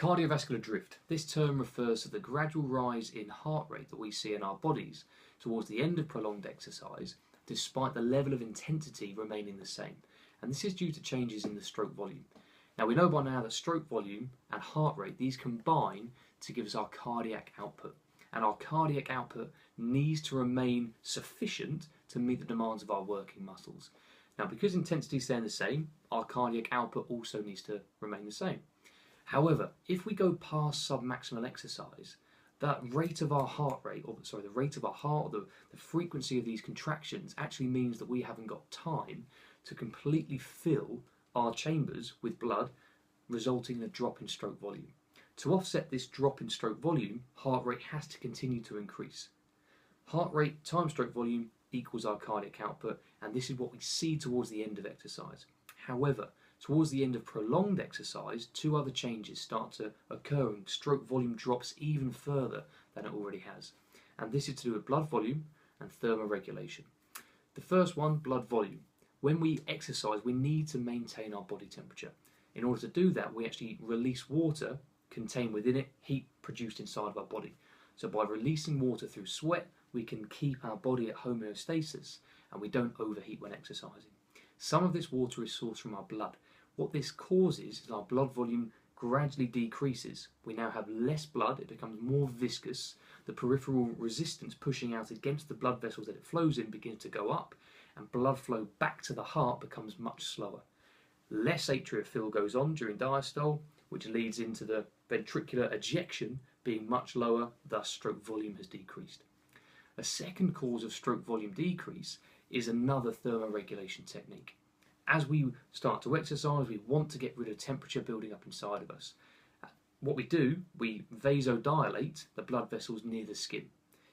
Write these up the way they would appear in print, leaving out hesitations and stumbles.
Cardiovascular drift. This term refers to the gradual rise in heart rate that we see in our bodies towards the end of prolonged exercise, despite the level of intensity remaining the same. And this is due to changes in the stroke volume. Now we know by now that stroke volume and heart rate, these combine to give us our cardiac output. And our cardiac output needs to remain sufficient to meet the demands of our working muscles. Now because intensity is staying the same, our cardiac output also needs to remain the same. However, if we go past submaximal exercise, that rate of our heart rate, the rate of our heart, the frequency of these contractions actually means that we haven't got time to completely fill our chambers with blood, resulting in a drop in stroke volume. To offset this drop in stroke volume, heart rate has to continue to increase. Heart rate times stroke volume equals our cardiac output, and this is what we see towards the end of exercise. However, towards the end of prolonged exercise, two other changes start to occur and stroke volume drops even further than it already has. And this is to do with blood volume and thermoregulation. The first one, blood volume. When we exercise, we need to maintain our body temperature. In order to do that, we actually release water contained within it, heat produced inside of our body. So by releasing water through sweat, we can keep our body at homeostasis and we don't overheat when exercising. Some of this water is sourced from our blood. What this causes is our blood volume gradually decreases. We now have less blood, it becomes more viscous, the peripheral resistance pushing out against the blood vessels that it flows in begins to go up, and blood flow back to the heart becomes much slower. Less atrial fill goes on during diastole, which leads into the ventricular ejection being much lower, thus stroke volume has decreased. A second cause of stroke volume decrease is another thermoregulation technique. As we start to exercise, we want to get rid of temperature building up inside of us. What we do, we vasodilate the blood vessels near the skin.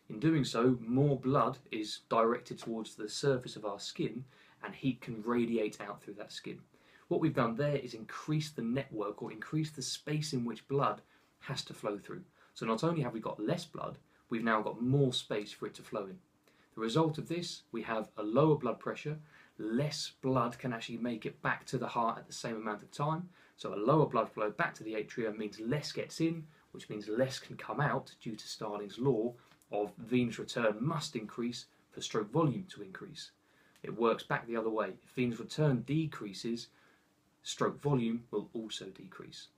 In doing so, more blood is directed towards the surface of our skin and heat can radiate out through that skin. What we've done there is increase the network or increase the space in which blood has to flow through. So not only have we got less blood, we've now got more space for it to flow in. The result of this, we have a lower blood pressure, less blood can actually make it back to the heart at the same amount of time. So a lower blood flow back to the atria means less gets in, which means less can come out due to Starling's law of venous return must increase for stroke volume to increase. It works back the other way. If venous return decreases, stroke volume will also decrease.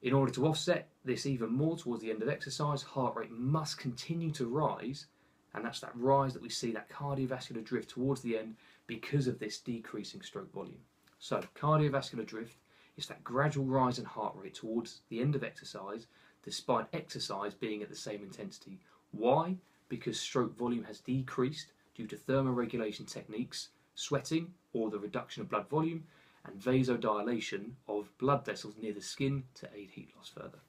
In order to offset this even more towards the end of exercise, heart rate must continue to rise, and that's that rise that we see, that cardiovascular drift towards the end because of this decreasing stroke volume. So cardiovascular drift is that gradual rise in heart rate towards the end of exercise, despite exercise being at the same intensity. Why? Because stroke volume has decreased due to thermoregulation techniques, sweating or the reduction of blood volume, and vasodilation of blood vessels near the skin to aid heat loss further.